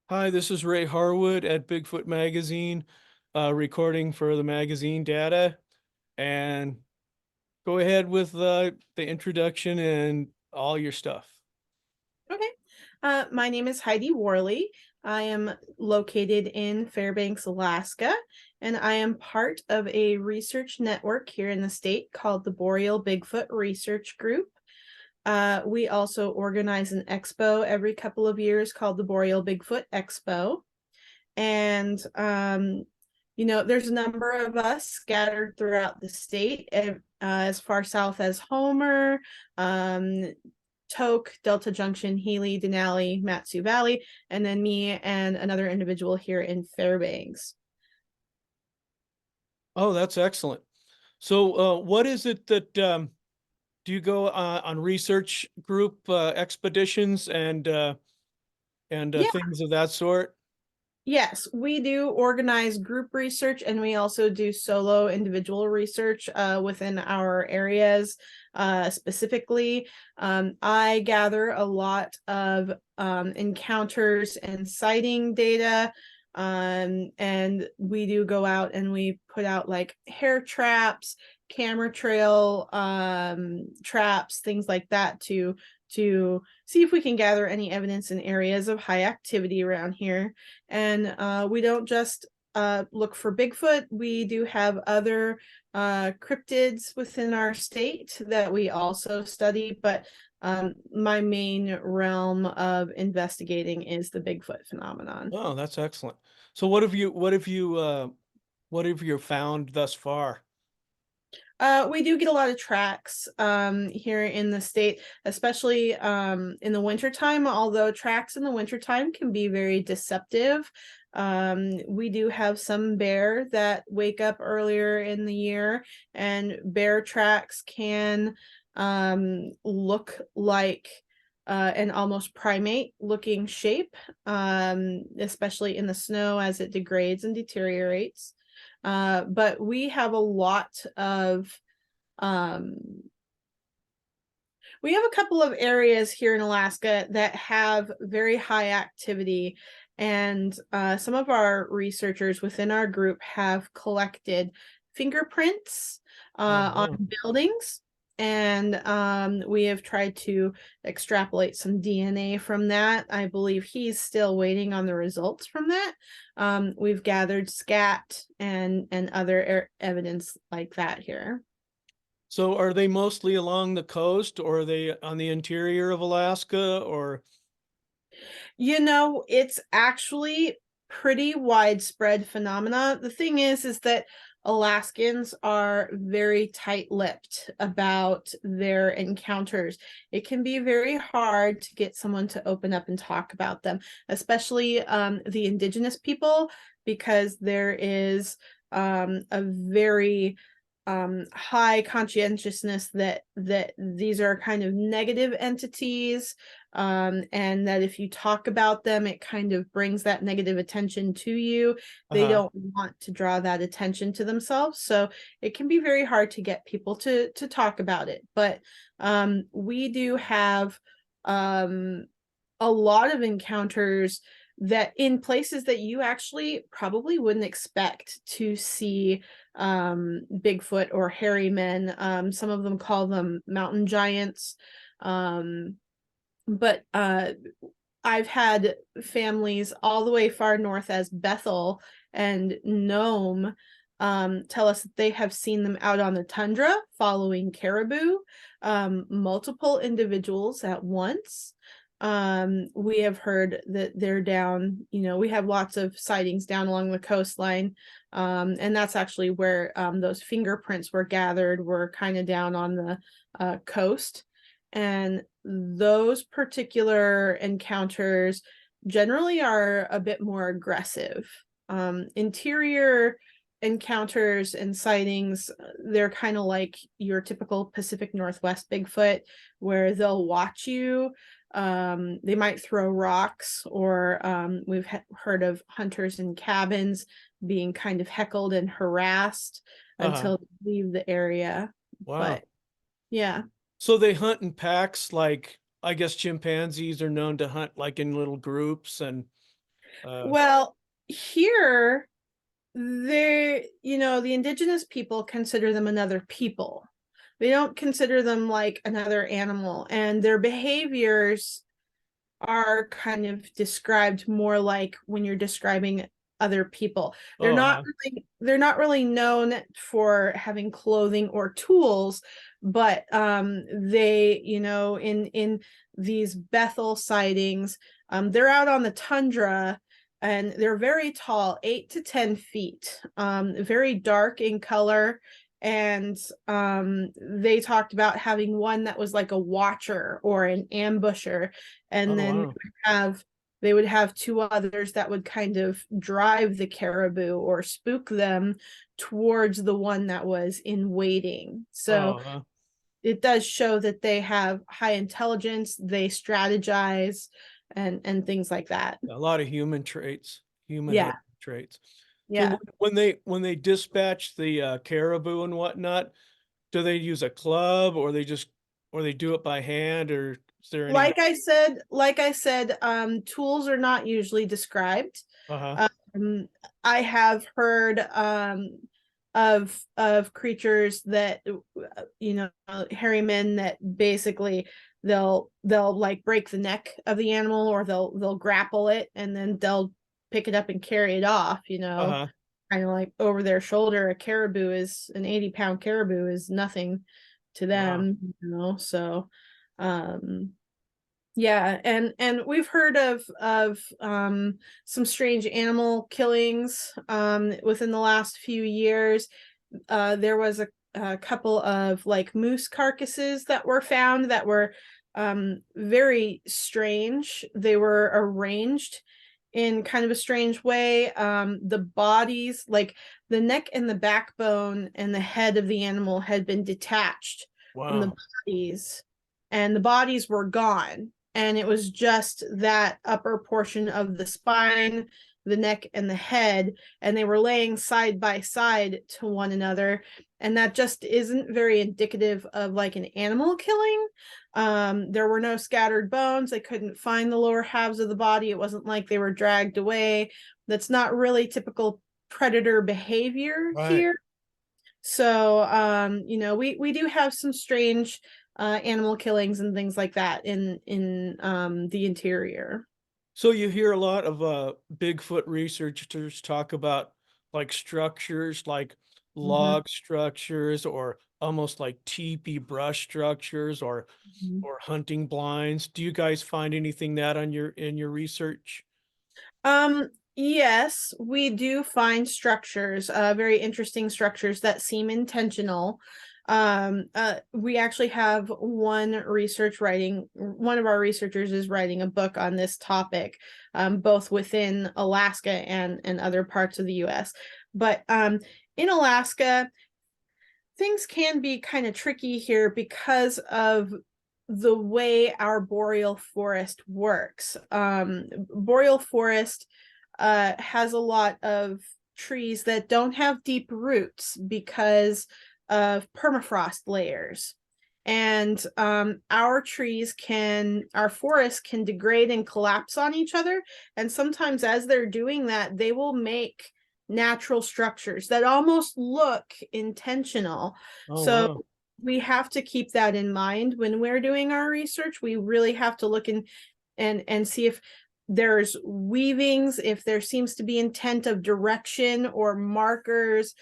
Hi, this is Ray Harwood at Bigfoot Magazine, recording for the magazine data. And go ahead with the introduction and all your stuff. Okay. My name is Heidi Worley. I am located in Fairbanks, Alaska, and I am part of a research network here in the state called the Boreal Bigfoot Research Group. We also organize an expo every couple of years called the Boreal Bigfoot Expo. And, there's a number of us scattered throughout the state, as far south as Homer, Toke, Delta Junction, Healy, Denali, Matsu Valley, and then me and another individual here in Fairbanks. Oh, that's excellent. So, what is it that do you go on research group expeditions and Yeah, things of that sort? yes, we do organize group research and we also do solo individual research within our areas. Specifically, I gather a lot of encounters and sighting data. And we do go out and we put out like hair traps, camera trail traps, things like that to see if we can gather any evidence in areas of high activity around here. And we don't just look for Bigfoot. We do have other cryptids within our state that we also study, but my main realm of investigating is the Bigfoot phenomenon. Oh, that's excellent. So, what have you found thus far? We do get a lot of tracks here in the state, especially in the wintertime, although tracks in the wintertime can be very deceptive. We do have some bear that wake up earlier in the year, and bear tracks can look like an almost primate looking shape, especially in the snow as it degrades and deteriorates. But we have a lot of um, we have a couple of areas here in Alaska that have very high activity, and some of our researchers within our group have collected fingerprints Oh, on buildings. And we have tried to extrapolate some DNA from that. I believe he's still waiting on the results from that. We've gathered scat and other evidence like that here. so are they mostly along the coast or are they on the interior of Alaska or It's actually pretty widespread phenomena. The thing is that Alaskans are very tight-lipped about their encounters. It can be very hard to get someone to open up and talk about them, especially the indigenous people, because there is a very high conscientiousness that these are kind of negative entities, and that if you talk about them it kind of brings that negative attention to you. They uh-huh. don't want to draw that attention to themselves, so it can be very hard to get people to talk about it. But we do have a lot of encounters that in places that you actually probably wouldn't expect to see Bigfoot or hairy men. Some of them call them mountain giants. But I've had families all the way far north as Bethel and Nome tell us that they have seen them out on the tundra following caribou, multiple individuals at once. We have heard that they're down, we have lots of sightings down along the coastline. And that's actually where those fingerprints were gathered, were kind of down on the coast. And those particular encounters generally are a bit more aggressive. Interior encounters and sightings, they're kind of like your typical Pacific Northwest Bigfoot, where they'll watch you. They might throw rocks, or we've heard of hunters in cabins being kind of heckled and harassed Uh-huh. until they leave the area. Wow. But yeah. So they hunt in packs like I guess chimpanzees are known to hunt like in little groups and Uh, Well, here, the indigenous people consider them another people. They don't consider them like another animal, and their behaviors are kind of described more like when you're describing other people. oh, huh. They're not really known for having clothing or tools, but they, in these Bethel sightings, they're out on the tundra and they're very tall, 8 to 10 feet, very dark in color. And they talked about having one that was like a watcher or an ambusher, and Oh, then wow. they would have two others that would kind of drive the caribou or spook them towards the one that was in waiting. So Oh, huh. it does show that they have high intelligence, they strategize, and things like that. A lot of human traits, human Yeah, hunting traits. So yeah. when they dispatch the caribou and whatnot, do they use a club or or they do it by hand, or is there any? Like I said, tools are not usually described. Uh-huh. Um, I have heard of creatures that, hairy men that basically they'll like break the neck of the animal, or they'll grapple it and then they'll pick it up and carry it off, Uh-huh. kind of like over their shoulder. A caribou is an 80-pound caribou is nothing to Wow. them. So um yeah, and we've heard of some strange animal killings within the last few years. There was a couple of like moose carcasses that were found that were very strange. They were arranged in kind of a strange way. The bodies, like the neck and the backbone and the head of the animal, had been detached from the Wow. bodies, and the bodies were gone, and it was just that upper portion of the spine, the neck, and the head, and they were laying side by side to one another. And that just isn't very indicative of like an animal killing. There were no scattered bones. They couldn't find the lower halves of the body. It wasn't like they were dragged away. That's not really typical predator behavior Right. here. So, we do have some strange animal killings and things like that in the interior. So you hear a lot of Bigfoot researchers talk about like structures, like Mhm. log structures, or almost like teepee brush structures, Mhm. or hunting blinds. Do you guys find anything that on your in your research? Yes, we do find structures, very interesting structures that seem intentional. We actually have one of our researchers is writing a book on this topic, both within Alaska and other parts of the US. But in Alaska, things can be kind of tricky here because of the way our boreal forest works. Boreal forest has a lot of trees that don't have deep roots because of permafrost layers. And our forests can degrade and collapse on each other. And sometimes, as they're doing that, they will make natural structures that almost look intentional. Oh, So wow. we have to keep that in mind when we're doing our research. We really have to look and see if there's weavings, if there seems to be intent of direction or markers,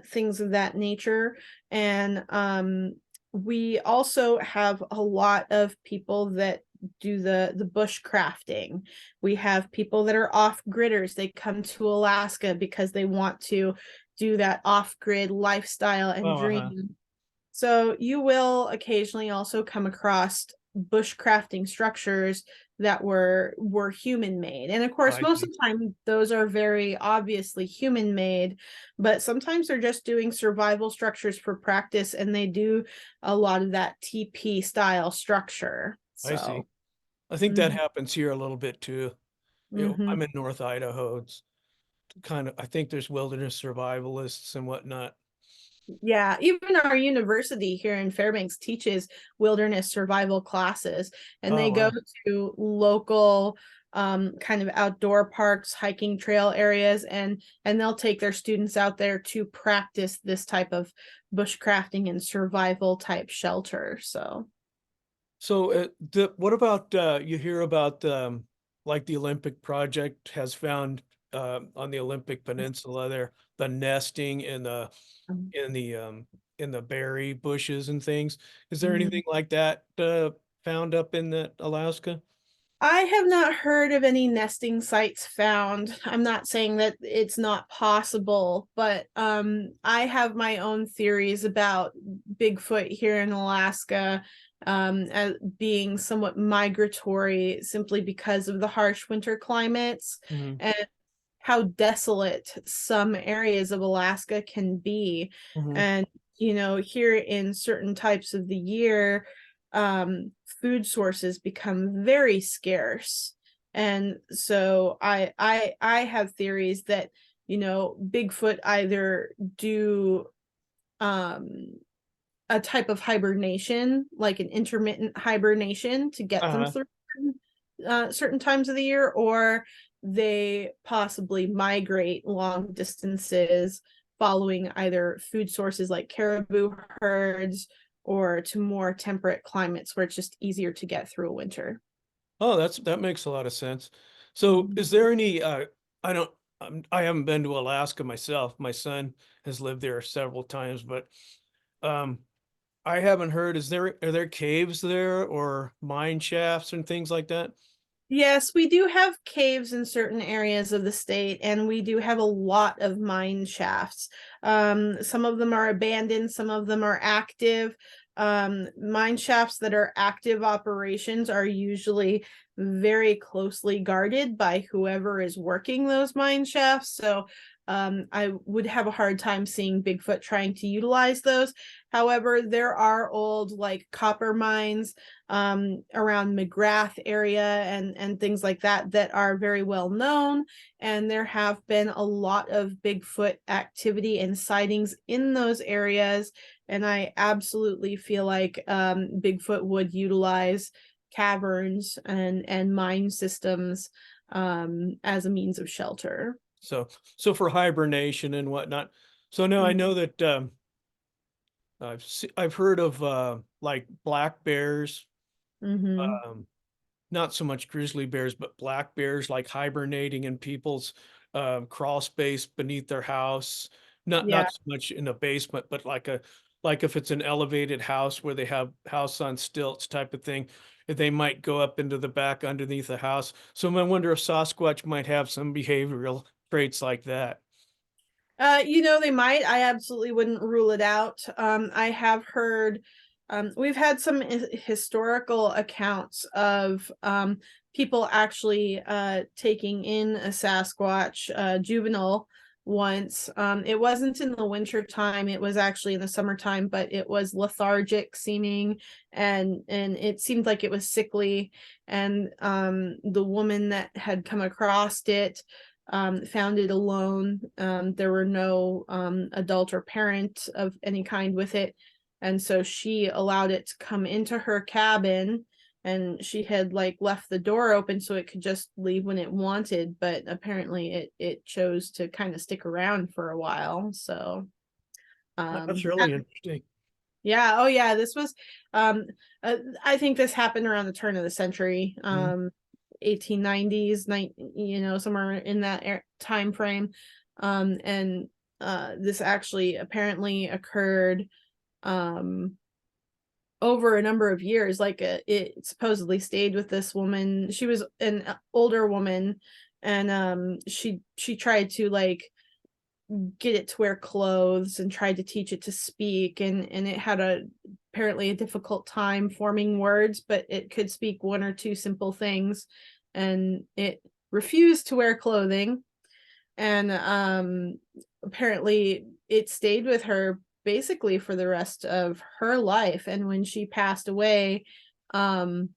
things of that nature. And we also have a lot of people that do the bush crafting. We have people that are off gridders. They come to Alaska because they want to do that off grid lifestyle and Oh, uh-huh. dream. So you will occasionally also come across bushcrafting structures that were human made. And of course, I most of see. the time those are very obviously human made, but sometimes they're just doing survival structures for practice, and they do a lot of that TP style structure. I see. So, I think that mhm, happens here a little bit too. mhm. I'm in North Idaho. It's kind of, I think there's wilderness survivalists and whatnot. Yeah, even our university here in Fairbanks teaches wilderness survival classes, and Oh, they go wow. to local kind of outdoor parks, hiking trail areas, and they'll take their students out there to practice this type of bushcrafting and survival type shelter. So, what about you hear about like the Olympic project has found on the Olympic Peninsula there, the nesting in the in the berry bushes and things. Is there Mhm. anything like that found up in the Alaska? I have not heard of any nesting sites found. I'm not saying that it's not possible, but I have my own theories about Bigfoot here in Alaska, as being somewhat migratory simply because of the harsh winter climates Hmm. and how desolate some areas of Alaska can be. Hmm. And, here in certain types of the year, food sources become very scarce. And so I have theories that, Bigfoot either do um a type of hibernation, like an intermittent hibernation to get them Uh-huh. through certain times of the year, or they possibly migrate long distances following either food sources like caribou herds or to more temperate climates where it's just easier to get through a winter. Oh, that makes a lot of sense. So, Mhm. is there any I don't I haven't been to Alaska myself. My son has lived there several times, but um I haven't heard, are there caves there or mine shafts and things like that? Yes, we do have caves in certain areas of the state, and we do have a lot of mine shafts. Some of them are abandoned, some of them are active. Mine shafts that are active operations are usually very closely guarded by whoever is working those mine shafts. So I would have a hard time seeing Bigfoot trying to utilize those. However, there are old like copper mines around McGrath area and things like that that are very well known. And there have been a lot of Bigfoot activity and sightings in those areas. And I absolutely feel like Bigfoot would utilize caverns and mine systems as a means of shelter. So, so for hibernation and whatnot. So now I know that I've heard of like black bears, Mm-hmm. um, not so much grizzly bears, but black bears like hibernating in people's crawl space beneath their house. Not Yeah. so much in a basement, but like if it's an elevated house where they have house on stilts type of thing, they might go up into the back underneath the house. So I wonder if Sasquatch might have some behavioral traits like that. They might. I absolutely wouldn't rule it out. I have heard, we've had some historical accounts of people actually taking in a Sasquatch juvenile once. It wasn't in the winter time, it was actually in the summertime, but it was lethargic seeming and it seemed like it was sickly. And the woman that had come across it found it alone. There were no adult or parent of any kind with it. And so she allowed it to come into her cabin, and she had like left the door open so it could just leave when it wanted, but apparently it chose to kind of stick around for a while. So That's um really interesting. yeah, oh yeah, this was um I think this happened around the turn of the century. Mhm. 1890s, somewhere in that time frame. And this actually apparently occurred um over a number of years. Like it supposedly stayed with this woman. She was an older woman, and she tried to like get it to wear clothes and tried to teach it to speak, and it had apparently a difficult time forming words, but it could speak one or two simple things, and it refused to wear clothing. And apparently it stayed with her basically for the rest of her life. And when she passed away, um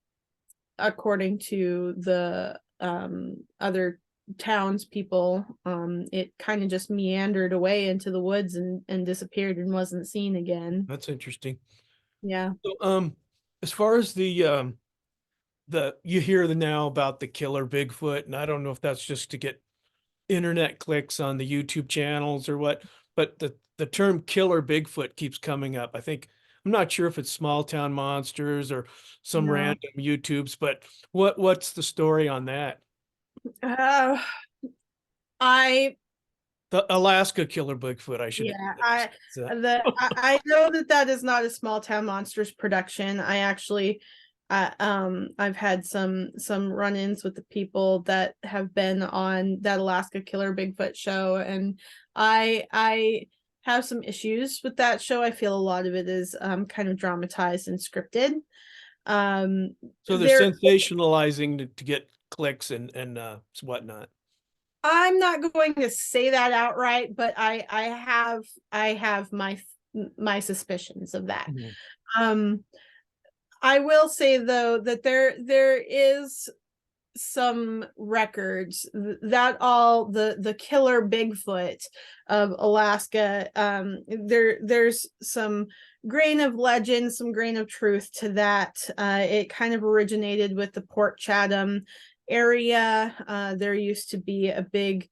according to the other townspeople, it kind of just meandered away into the woods and disappeared and wasn't seen again. That's interesting. Yeah. So, as far as the you hear the now about the killer Bigfoot, and I don't know if that's just to get internet clicks on the YouTube channels or what, but the term killer Bigfoot keeps coming up. I think I'm not sure if it's small town monsters or some No. random YouTubes, but what's the story on that? Uh, I The Alaska killer Bigfoot, I should Yeah, say. I know that that is not a small town monsters production. I actually, I've had some run-ins with the people that have been on that Alaska Killer Bigfoot show, and I have some issues with that show. I feel a lot of it is kind of dramatized and scripted. Um, So they're there sensationalizing to get clicks and whatnot. I'm not going to say that outright, but I have my suspicions of that. Mhm. Um, I will say though that there is some records that all the killer Bigfoot of Alaska, there's some grain of legend, some grain of truth to that. It kind of originated with the Port Chatham area. There used to be a big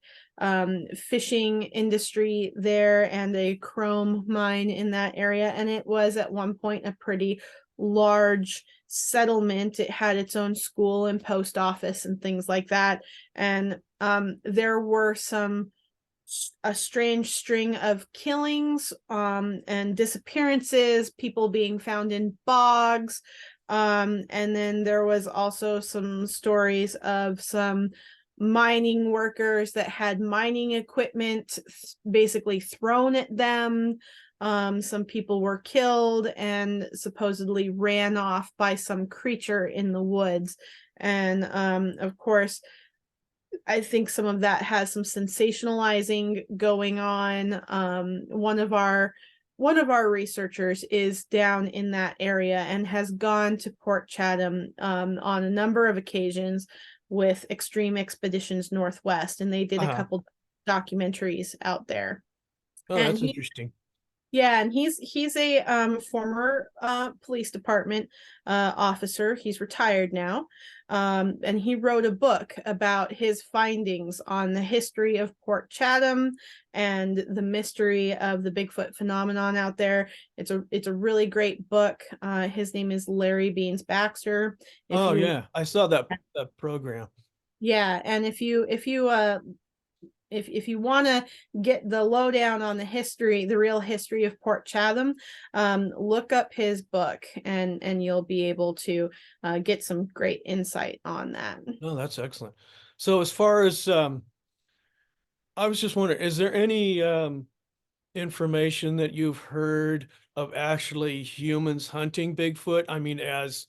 fishing industry there and a chrome mine in that area, and it was at one point a pretty large settlement. It had its own school and post office and things like that. And there were a strange string of killings and disappearances, people being found in bogs. And then there was also some stories of some mining workers that had mining equipment basically thrown at them. Some people were killed and supposedly ran off by some creature in the woods. And of course, I think some of that has some sensationalizing going on. One of our researchers is down in that area and has gone to Port Chatham on a number of occasions with Extreme Expeditions Northwest, and they did a Uh-huh. couple documentaries out there. Oh, And that's he interesting. Yeah, and he's a former police department officer. He's retired now. And he wrote a book about his findings on the history of Port Chatham and the mystery of the Bigfoot phenomenon out there. It's a really great book. His name is Larry Beans Baxter. If Oh you yeah, I saw that program. Yeah, and if you want to get the lowdown on the history, the real history of Port Chatham, look up his book, and you'll be able to get some great insight on that. Oh, that's excellent. So as far as I was just wondering, is there any information that you've heard of actually humans hunting Bigfoot? I mean, as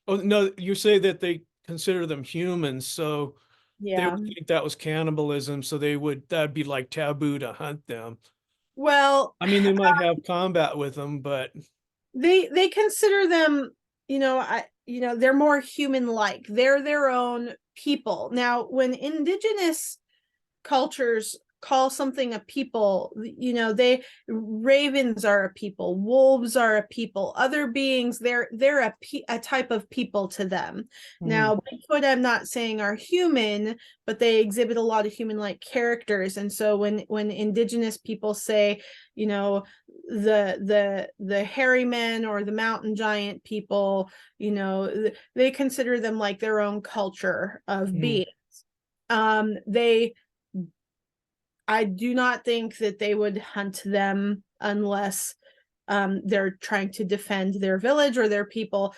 oh no, you say that they consider them humans, so they Yeah. would think that was cannibalism, so that'd be like taboo to hunt them. Well, I mean, they might have combat with them, but they consider them, they're more human like. They're their own people. Now, when indigenous cultures call something a people, they ravens are a people, wolves are a people, other beings, they're a type of people to them. mhm. Now Bigfoot, I'm not saying are human, but they exhibit a lot of human like characters. And so when indigenous people say, the hairy men or the mountain giant people, they consider them like their own culture of Mhm. beings. They I do not think that they would hunt them unless they're trying to defend their village or their people.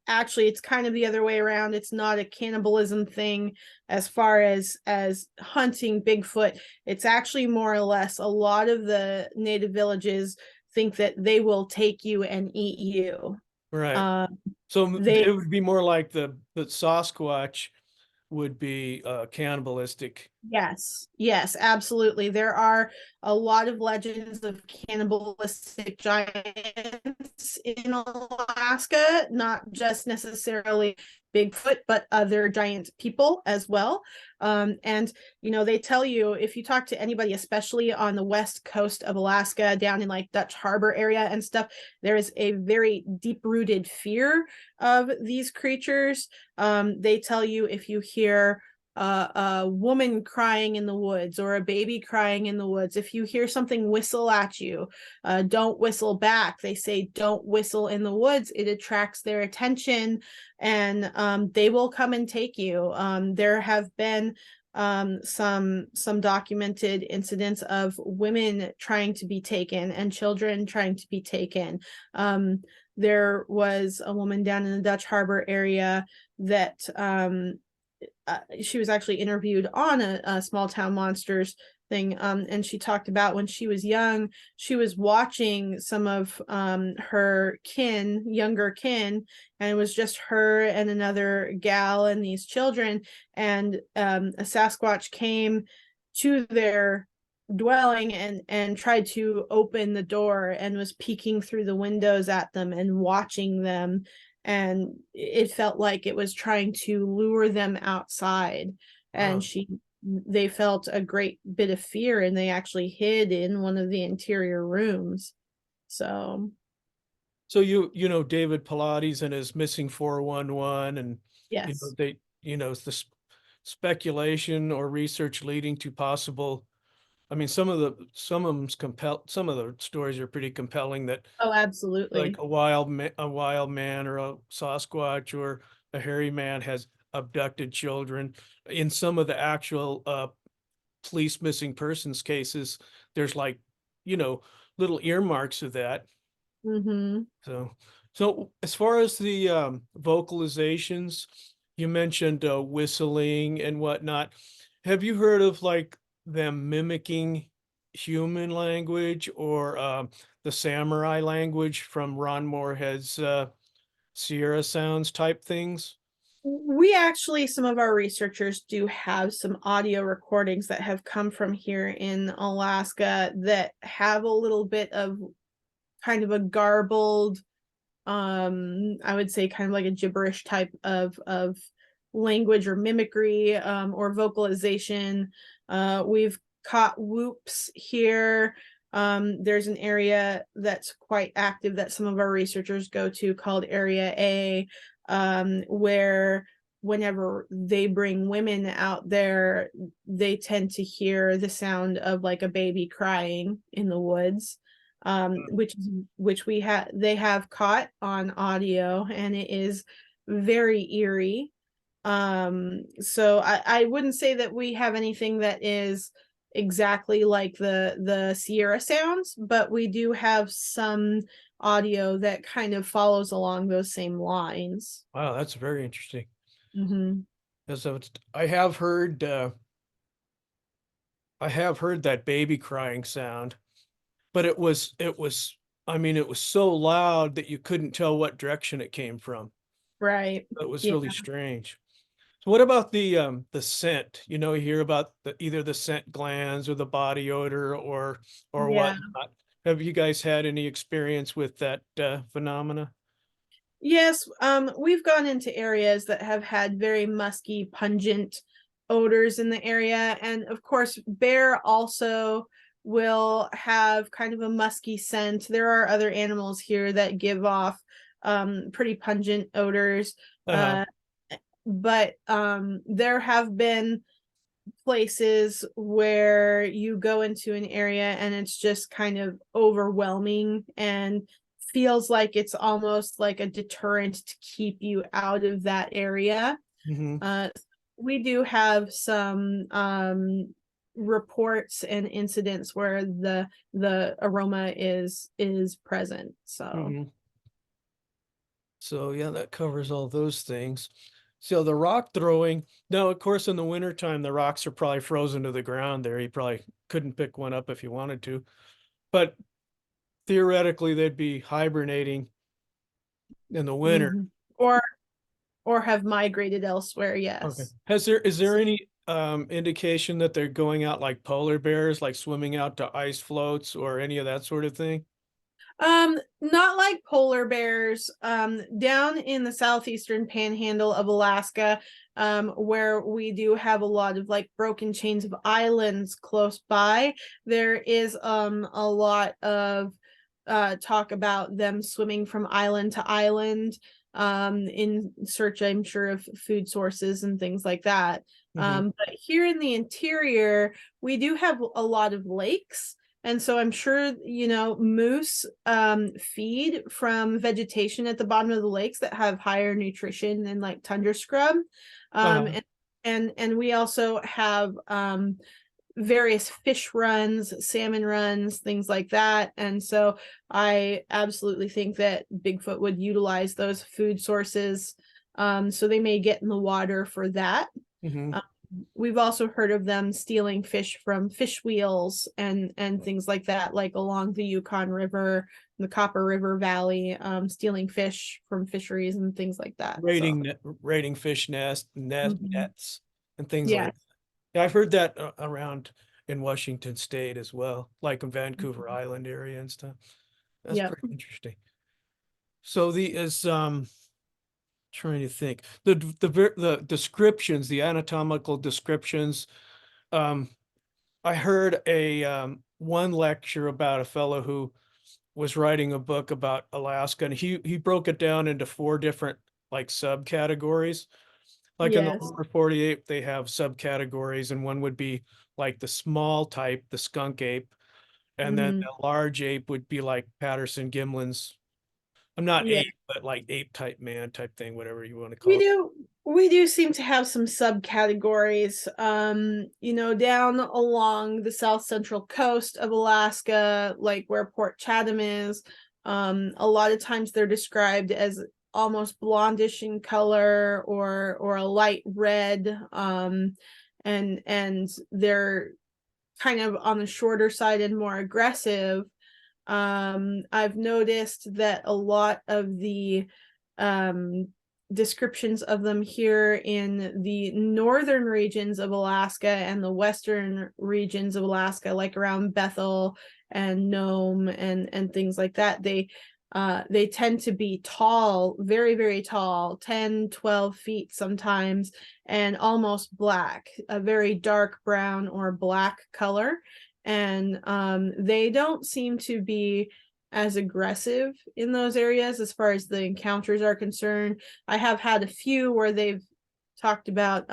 Actually, it's kind of the other way around. It's not a cannibalism thing as far as hunting Bigfoot. It's actually more or less a lot of the native villages think that they will take you and eat you. Right. Um, So they it would be more like the Sasquatch would be cannibalistic. Yes, yes, absolutely. There are a lot of legends of cannibalistic giants in Alaska, not just necessarily Bigfoot, but other giant people as well. And they tell you, if you talk to anybody, especially on the west coast of Alaska, down in like Dutch Harbor area and stuff, there is a very deep rooted fear of these creatures. They tell you, if you hear a woman crying in the woods or a baby crying in the woods, if you hear something whistle at you, don't whistle back. They say don't whistle in the woods. It attracts their attention, and they will come and take you. There have been some documented incidents of women trying to be taken and children trying to be taken. There was a woman down in the Dutch Harbor area that she was actually interviewed on a Small Town Monsters thing, and she talked about when she was young, she was watching some of her younger kin, and it was just her and another gal and these children, and a Sasquatch came to their dwelling and tried to open the door and was peeking through the windows at them and watching them, and it felt like it was trying to lure them outside. And Wow. they felt a great bit of fear, and they actually hid in one of the interior rooms. So So you know David Pilates and his missing 411, and yes. the speculation or research leading to possible. I mean, some of them's some of the stories are pretty compelling, that Oh, like absolutely. a wild man or a Sasquatch or a hairy man has abducted children. In some of the actual police missing persons cases, there's like, you know, little earmarks of that. Mm-hmm. So, so as far as the vocalizations, you mentioned whistling and whatnot. Have you heard of like them mimicking human language, or the samurai language from Ron Moorhead's Sierra Sounds type things? We actually, some of our researchers do have some audio recordings that have come from here in Alaska that have a little bit of kind of a garbled, I would say kind of like a gibberish type of language or mimicry, or vocalization. We've caught whoops here. There's an area that's quite active that some of our researchers go to called Area A, where whenever they bring women out there, they tend to hear the sound of like a baby crying in the woods, which they have caught on audio, and it is very eerie. So I wouldn't say that we have anything that is exactly like the Sierra Sounds, but we do have some audio that kind of follows along those same lines. Wow, that's very interesting. Mm-hmm. So I have heard that baby crying sound, but I mean, it was so loud that you couldn't tell what direction it came from. Right. It was Yeah. really strange. So what about the scent? You hear about either the scent glands or the body odor, or Yeah. whatnot. Have you guys had any experience with that phenomena? Yes, we've gone into areas that have had very musky, pungent odors in the area. And of course, bear also will have kind of a musky scent. There are other animals here that give off pretty pungent odors. Uh-huh. Uh, but there have been places where you go into an area and it's just kind of overwhelming and feels like it's almost like a deterrent to keep you out of that area. Hmm. Uh, we do have some reports and incidents where the aroma is present. So Hmm. So yeah, that covers all those things. So the rock throwing, now of course in the wintertime the rocks are probably frozen to the ground there. You probably couldn't pick one up if you wanted to. But theoretically they'd be hibernating in the winter. mhm. or have migrated elsewhere, Okay. yes. Is there any indication that they're going out like polar bears, like swimming out to ice floats or any of that sort of thing? Not like polar bears. Down in the southeastern panhandle of Alaska, where we do have a lot of like broken chains of islands close by, there is a lot of talk about them swimming from island to island, in search, I'm sure, of food sources and things like that. Mhm. But here in the interior, we do have a lot of lakes. And so I'm sure, moose feed from vegetation at the bottom of the lakes that have higher nutrition than like tundra scrub. Um, Uh, and, and we also have various fish runs, salmon runs, things like that. And so I absolutely think that Bigfoot would utilize those food sources. So they may get in the water for that. mhm. Um, we've also heard of them stealing fish from fish wheels and things like that, like along the Yukon River, the Copper River Valley, stealing fish from fisheries and things like that. So, Raiding fish mhm. nets and things Yeah. like that. Yeah, I've heard that around in Washington State as well, like in Vancouver Island area and stuff. That's Yep. pretty interesting. So the is trying to think the descriptions, the anatomical descriptions. Um, I heard a one lecture about a fellow who was writing a book about Alaska, and he broke it down into four different like subcategories. Like in the Yes. lower 48, they have subcategories, and one would be like the small type, the skunk ape, and then Hmm. the large ape would be like Patterson Gimlin's. I'm not Yeah. ape, but like ape type man type thing, whatever you want to We call it. do we do seem to have some subcategories. Down along the south central coast of Alaska, like where Port Chatham is, a lot of times they're described as almost blondish in color or a light red. And they're kind of on the shorter side and more aggressive. I've noticed that a lot of the um, descriptions of them here in the northern regions of Alaska and the western regions of Alaska, like around Bethel and Nome and things like that, they tend to be tall, very, very tall, 10, 12 feet sometimes, and almost black, a very dark brown or black color. And they don't seem to be as aggressive in those areas as far as the encounters are concerned. I have had a few where they've talked about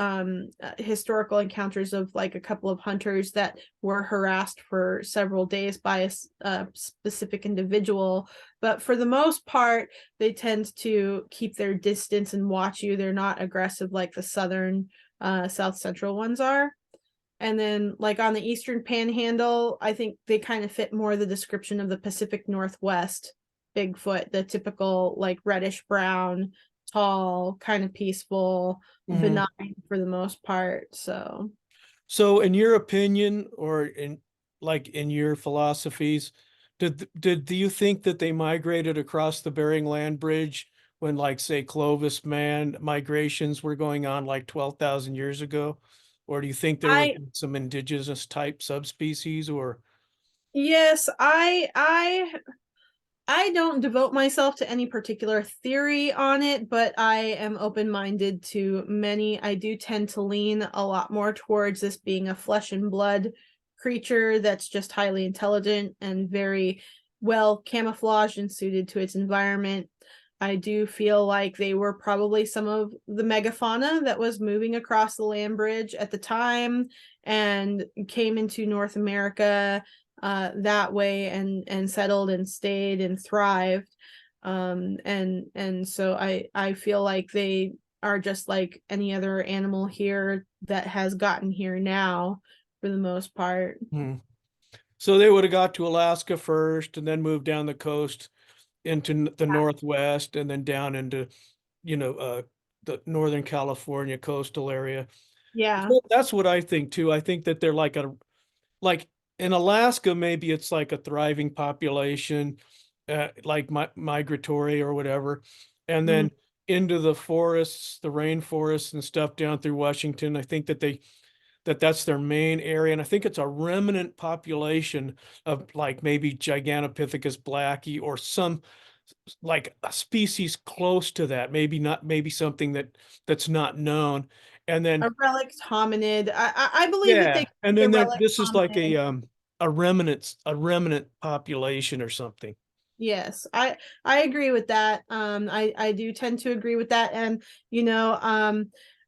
historical encounters of like a couple of hunters that were harassed for several days by a specific individual. But for the most part, they tend to keep their distance and watch you. They're not aggressive like the southern, south central ones are. And then, like on the Eastern Panhandle, I think they kind of fit more the description of the Pacific Northwest Bigfoot, the typical like reddish brown, tall, kind of peaceful, Mhm. benign for the most part. So, So, in your opinion, or in like in your philosophies, do you think that they migrated across the Bering Land Bridge when, like, say, Clovis man migrations were going on like 12,000 years ago? Or do you think there was I some indigenous type subspecies or yes, I don't devote myself to any particular theory on it, but I am open minded to many. I do tend to lean a lot more towards this being a flesh and blood creature that's just highly intelligent and very well camouflaged and suited to its environment. I do feel like they were probably some of the megafauna that was moving across the land bridge at the time and came into North America that way and settled and stayed and thrived. And so I feel like they are just like any other animal here that has gotten here now for the most part. hmm. So they would have got to Alaska first and then moved down the coast into the Northwest and then down into, you know, the Northern California coastal area. Yeah. So that's what I think too. I think that they're like in Alaska, maybe it's like a thriving population, like migratory or whatever. And Mm. then into the forests, the rainforests and stuff down through Washington, I think that that's their main area. And I think it's a remnant population of like maybe Gigantopithecus blackie or some like a species close to that, maybe not, maybe something that's not known. And A then relic hominid. I believe that they yeah, could and be a then relic this is like hominid. a remnant population or something. Yes, I agree with that. I do tend to agree with that, and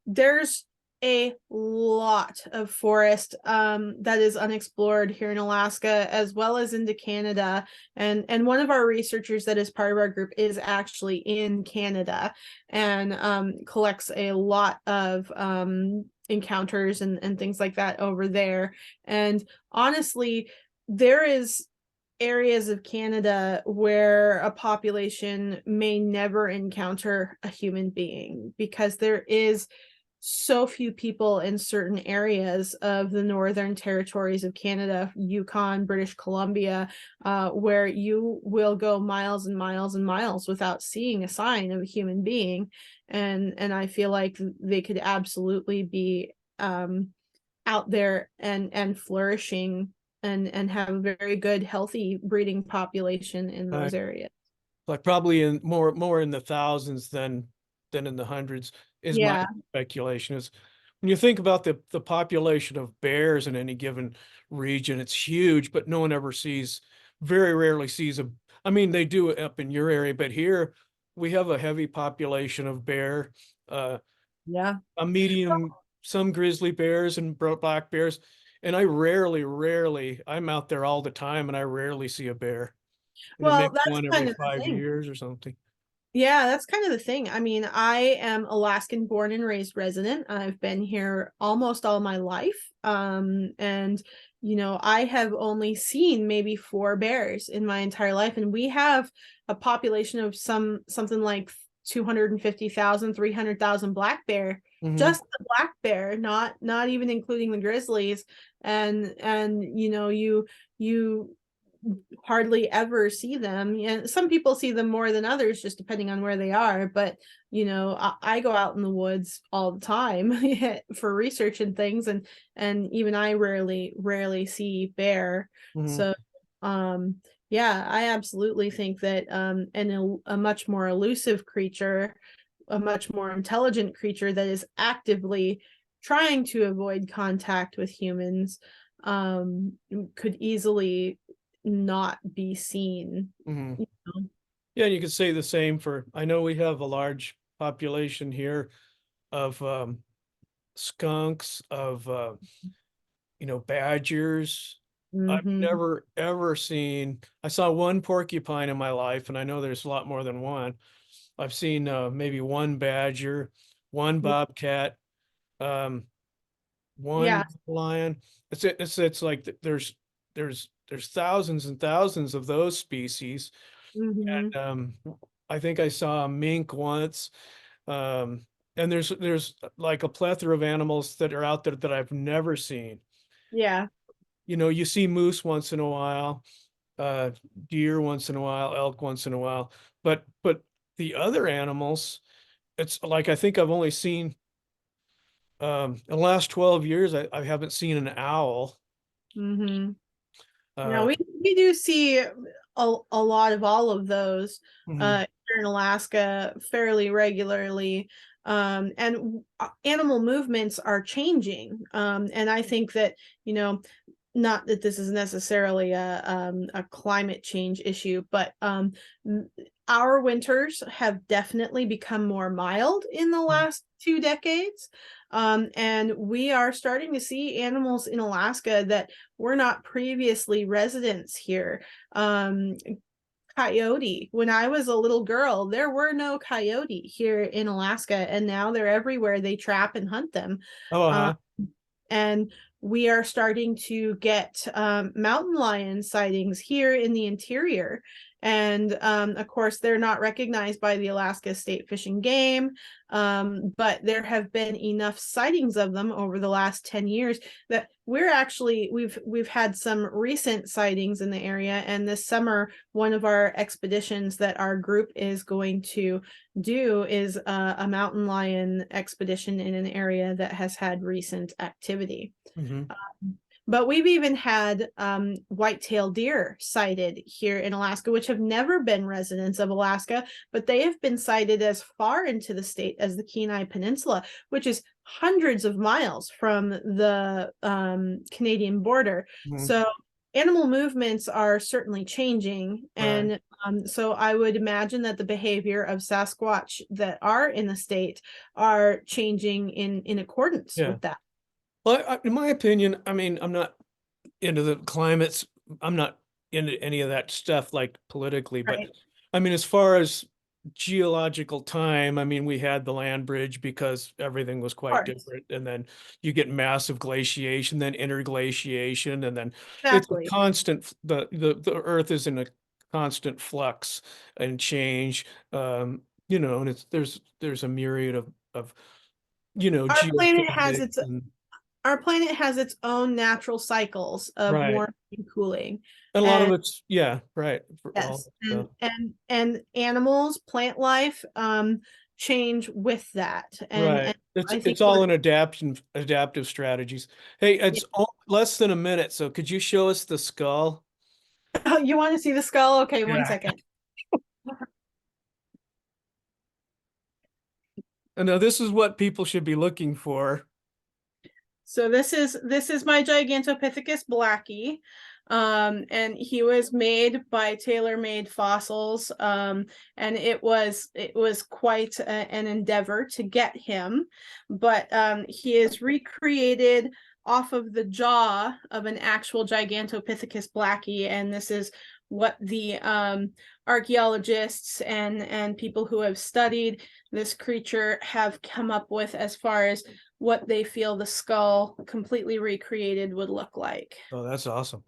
there's a lot of forest that is unexplored here in Alaska as well as into Canada, and one of our researchers that is part of our group is actually in Canada and collects a lot of encounters and things like that over there. And honestly, there is areas of Canada where a population may never encounter a human being because there is so few people in certain areas of the northern territories of Canada, Yukon, British Columbia, where you will go miles and miles and miles without seeing a sign of a human being, and I feel like they could absolutely be out there and flourishing and have a very good healthy breeding population in Uh, those areas. like probably in more in the thousands than in the hundreds is my Yeah. speculation. Is when you think about the population of bears in any given region, it's huge, but no one ever sees, very rarely sees a, I mean, they do it up in your area, but here we have a heavy population of bear, uh, Yeah. a medium, some grizzly bears and black bears. And I rarely, I'm out there all the time and I rarely see a bear. And Well, maybe that's one every kind of the five thing. years or something. Yeah, that's kind of the thing. I mean, I am Alaskan born and raised resident. I've been here almost all my life. And I have only seen maybe 4 bears in my entire life. And we have a population of something like 250,000, 300,000 black bear, Hmm. just the black bear, not even including the grizzlies. And you hardly ever see them. And some people see them more than others, just depending on where they are. But I go out in the woods all the time for research and things, and even I rarely see bear. Hmm. So, yeah, I absolutely think that a much more elusive creature, a much more intelligent creature that is actively trying to avoid contact with humans um could easily not be seen. Hmm. You know? Yeah, and you could say the same for, I know we have a large population here of skunks, of badgers. I've Mm-hmm. never ever seen, I saw one porcupine in my life, and I know there's a lot more than one. I've seen maybe one badger, one bobcat, um, Yeah. one lion. It's like there's thousands and thousands of those species. Mm-hmm. And I think I saw a mink once. Um, and there's like a plethora of animals that are out there that I've never seen. Yeah. You see moose once in a while, uh, deer once in a while, elk once in a while, but the other animals, it's like I think I've only seen in the last 12 years, I haven't seen an owl. Mm-hmm. Yeah, Uh, we do see a lot of all of those mhm, here in Alaska fairly regularly. And animal movements are changing. And I think that, you know, not that this is necessarily a climate change issue, but our winters have definitely become more mild in the last 2 decades. And we are starting to see animals in Alaska that were not previously residents here. Coyote. When I was a little girl, there were no coyote here in Alaska, and now they're everywhere. They trap and hunt them. oh, Um, uh-huh. and we are starting to get mountain lion sightings here in the interior. And of course, they're not recognized by the Alaska State Fish and Game, but there have been enough sightings of them over the last 10 years that we've had some recent sightings in the area. And this summer, one of our expeditions that our group is going to do is a mountain lion expedition in an area that has had recent activity. Mhm. But we've even had white-tailed deer sighted here in Alaska, which have never been residents of Alaska, but they have been sighted as far into the state as the Kenai Peninsula, which is hundreds of miles from the Canadian border. Mhm. So animal movements are certainly changing. Right. And so I would imagine that the behavior of Sasquatch that are in the state are changing in accordance Yeah. with that. Well, in my opinion, I mean, I'm not into the climates. I'm not into any of that stuff like politically, but Right. I mean, as far as geological time, I mean, we had the land bridge because everything was quite Course. different. And then you get massive glaciation, then interglaciation, and then it's a Exactly. constant, the earth is in a constant flux and change. And there's a myriad of Our planet has geophysics its and our planet has its own natural cycles of right. warming and cooling. And a lot of And it's, yeah, right. For all yes, that stuff. and animals, plant life change with that. Right. And It's I think it's all in adaptive strategies. Hey, yeah. it's less than a minute, so could you show us the skull? Oh, you want to see the skull? Okay, one Yeah. second. And now this is what people should be looking for. So this is my Gigantopithecus blackie. And he was made by Tailor Made Fossils. And it was quite an endeavor to get him, but he is recreated off of the jaw of an actual Gigantopithecus blackie, and this is what the archaeologists and people who have studied this creature have come up with as far as what they feel the skull completely recreated would look like. Oh, that's awesome.